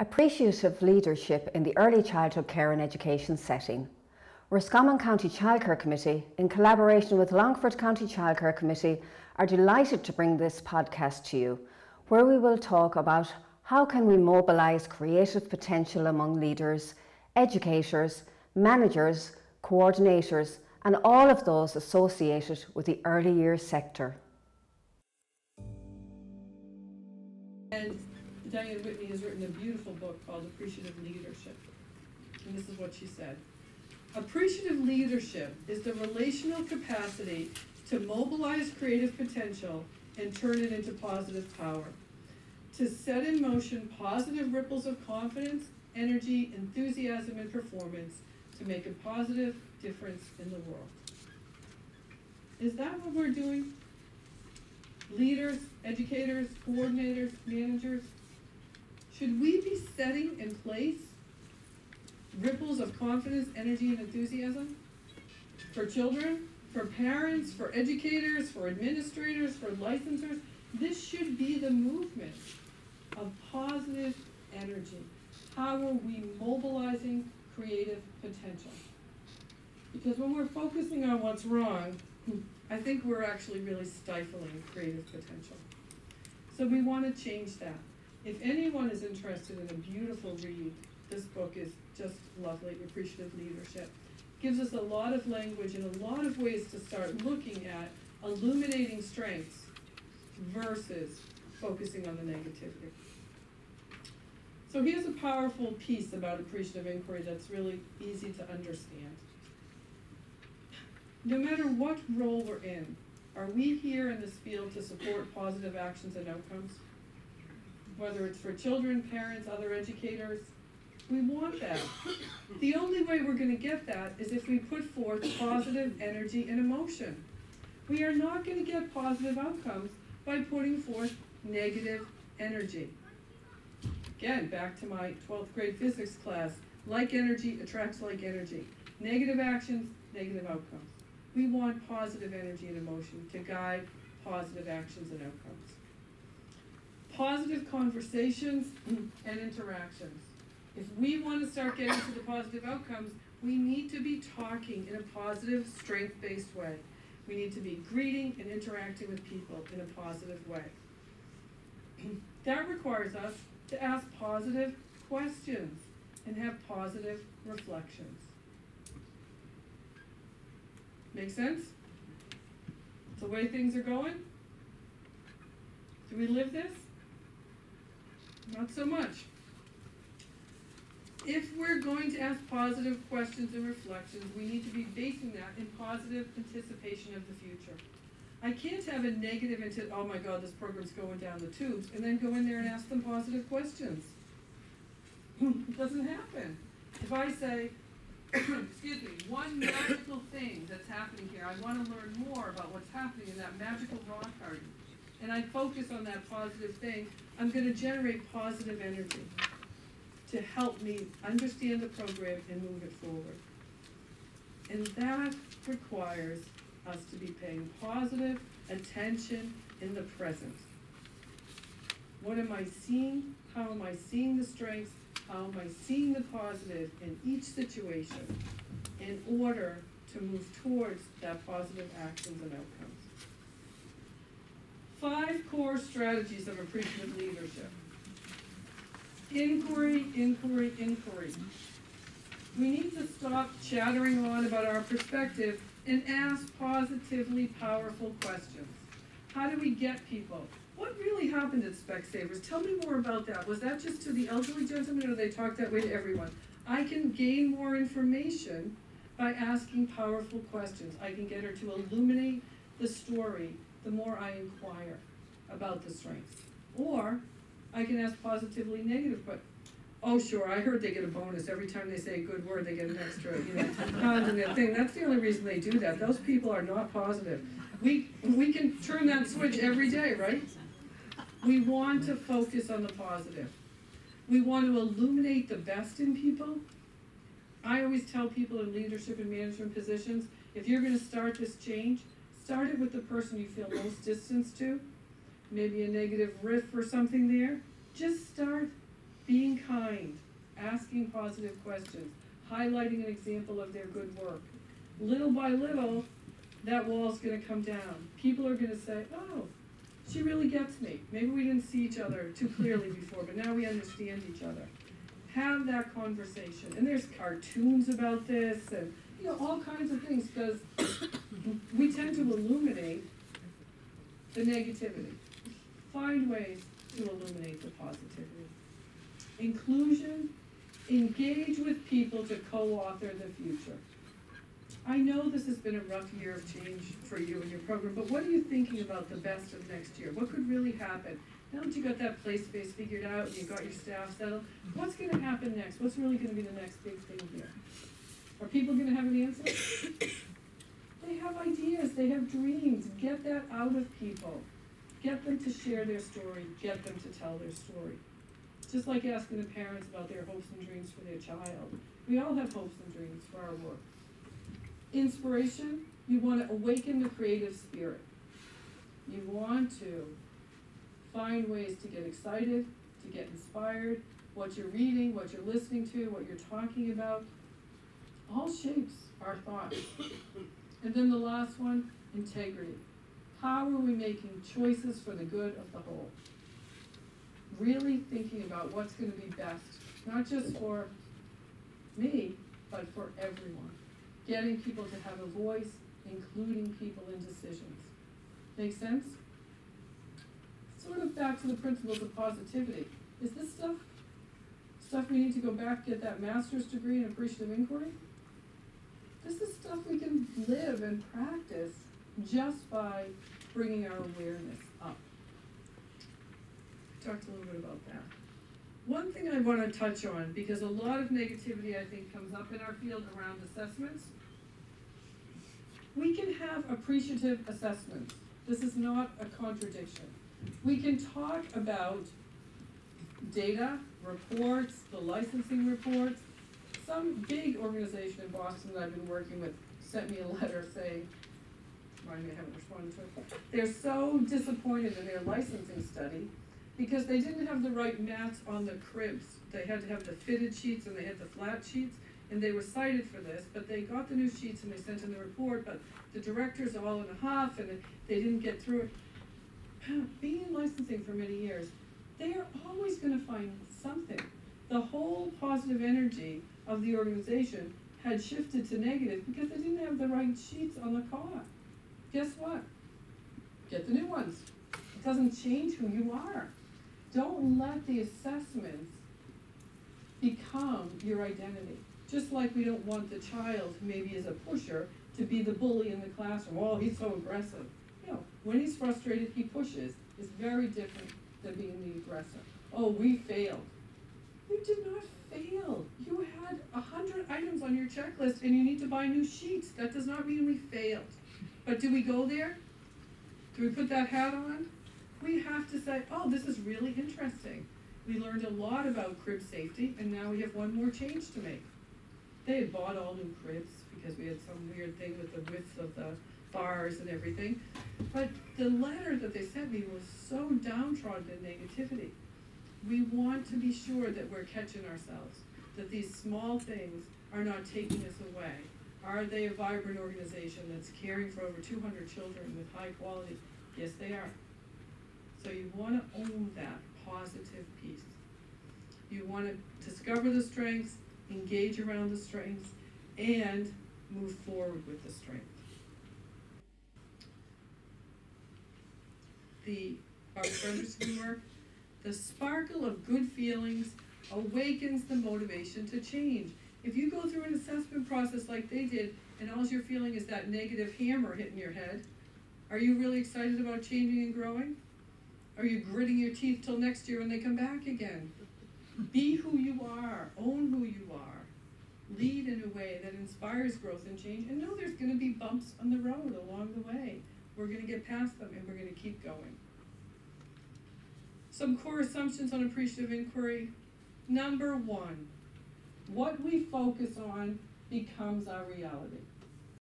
Appreciative leadership in the early childhood care and education setting. Roscommon County Childcare Committee, in collaboration with Longford County Childcare Committee, are delighted to bring this podcast to you, where we will talk about how can we mobilise creative potential among leaders, educators, managers, coordinators, and all of those associated with the early years sector. And Diane Whitney has written a beautiful book called Appreciative Leadership. And this is what she said. Appreciative leadership is the relational capacity to mobilize creative potential and turn it into positive power. To set in motion positive ripples of confidence, energy, enthusiasm, and performance to make a positive difference in the world. Is that what we're doing? Leaders, educators, coordinators, managers? Should we be setting in place ripples of confidence, energy, and enthusiasm for children, for parents, for educators, for administrators, for licensors? This should be the movement of positive energy. How are we mobilizing creative potential? Because when we're focusing on what's wrong, I think we're actually really stifling creative potential. So we want to change that. If anyone is interested in a beautiful read, this book is just lovely, Appreciative Leadership. Gives us a lot of language and a lot of ways to start looking at illuminating strengths versus focusing on the negativity. So here's a powerful piece about appreciative inquiry that's really easy to understand. No matter what role we're in, are we here in this field to support positive actions and outcomes? Whether it's for children, parents, other educators, we want that. The only way we're going to get that is if we put forth positive energy and emotion. We are not going to get positive outcomes by putting forth negative energy. Again, back to my 12th grade physics class, like energy attracts like energy. Negative actions, negative outcomes. We want positive energy and emotion to guide positive actions and outcomes. Positive conversations and interactions. If we want to start getting to the positive outcomes, we need to be talking in a positive, strength-based way. We need to be greeting and interacting with people in a positive way. That requires us to ask positive questions and have positive reflections. Make sense? The way things are going? Do we live this? Not so much. If we're going to ask positive questions and reflections, we need to be basing that in positive anticipation of the future. I can't have a negative oh my God, this program's going down the tubes, and then go in there and ask them positive questions. It doesn't happen. If I say, excuse me, one magical thing that's happening here, I want to learn more about what's happening in that magical rock garden, and I focus on that positive thing, I'm going to generate positive energy to help me understand the program and move it forward. And that requires us to be paying positive attention in the present. What am I seeing? How am I seeing the strengths? How am I seeing the positive in each situation in order to move towards that positive actions and outcomes? 5 core strategies of appreciative leadership. Inquiry, inquiry, inquiry. We need to stop chattering on about our perspective and ask positively powerful questions. How do we get people? What really happened at Specsavers? Tell me more about that. Was that just to the elderly gentleman, or they talked that way to everyone? I can gain more information by asking powerful questions. I can get her to illuminate the story the more I inquire about the strengths. Or I can ask positively negative questions. Oh, sure, I heard they get a bonus. Every time they say a good word, they get an extra, pound in their thing. That's the only reason they do that. Those people are not positive. We can turn that switch every day, right? We want to focus on the positive. We want to illuminate the best in people. I always tell people in leadership and management positions, if you're going to start this change, start it with the person you feel most distance to. Maybe a negative riff or something there. Just start being kind, asking positive questions, highlighting an example of their good work. Little by little, that wall's going to come down. People are going to say, oh, she really gets me. Maybe we didn't see each other too clearly before, but now we understand each other. Have that conversation. And there's cartoons about this and all kinds of things, because we tend to illuminate the negativity. Find ways to illuminate the positivity. Inclusion, engage with people to co-author the future. I know this has been a rough year of change for you and your program, but what are you thinking about the best of next year? What could really happen? Now that you got that play space figured out and you got your staff settled, what's going to happen next? What's really going to be the next big thing here? Are people going to have an answer? They have ideas, they have dreams. Get that out of people. Get them to share their story, get them to tell their story. Just like asking the parents about their hopes and dreams for their child. We all have hopes and dreams for our work. Inspiration, you want to awaken the creative spirit. You want to find ways to get excited, to get inspired. What you're reading, what you're listening to, what you're talking about, all shapes our thoughts. And then the last one, integrity. How are we making choices for the good of the whole? Really thinking about what's going to be best, not just for me, but for everyone. Getting people to have a voice, including people in decisions. Make sense? Sort of back to the principles of positivity. Is this stuff we need to go back, get that master's degree in appreciative inquiry? This is stuff we can live and practice just by bringing our awareness up. Talked a little bit about that. One thing I want to touch on, because a lot of negativity I think comes up in our field around assessments. We can have appreciative assessments. This is not a contradiction. We can talk about data, reports, the licensing reports. Some big organization in Boston that I've been working with sent me a letter saying, I haven't responded to it, they're so disappointed in their licensing study because they didn't have the right mats on the cribs. They had to have the fitted sheets and they had the flat sheets, and they were cited for this, but they got the new sheets and they sent in the report, but the directors are all in a huff and they didn't get through it. Being in licensing for many years, they are always going to find something. The whole positive energy of the organization had shifted to negative because they didn't have the right sheets on the car. Guess what? Get the new ones. It doesn't change who you are. Don't let the assessments become your identity. Just like we don't want the child who maybe is a pusher to be the bully in the classroom. Oh, he's so aggressive. When he's frustrated, he pushes. It's very different than being the aggressor. Oh, we failed. You did not fail. You had 100 items on your checklist and you need to buy new sheets. That does not mean we failed. But do we go there? Do we put that hat on? We have to say, oh, this is really interesting. We learned a lot about crib safety, and now we have one more change to make. They had bought all new cribs because we had some weird thing with the width of the bars and everything. But the letter that they sent me was so downtrodden in negativity. We want to be sure that we're catching ourselves, that these small things are not taking us away. Are they a vibrant organization that's caring for over 200 children with high quality? Yes, they are. So you want to own that positive piece. You want to discover the strengths, engage around the strengths, and move forward with the strength. Our diversity work, the sparkle of good feelings awakens the motivation to change. If you go through an assessment process like they did, and all you're feeling is that negative hammer hitting your head, are you really excited about changing and growing? Are you gritting your teeth till next year when they come back again? Be who you are, own who you are, lead in a way that inspires growth and change, and know there's going to be bumps on the road along the way. We're going to get past them and we're going to keep going. Some core assumptions on appreciative inquiry. Number one, what we focus on becomes our reality.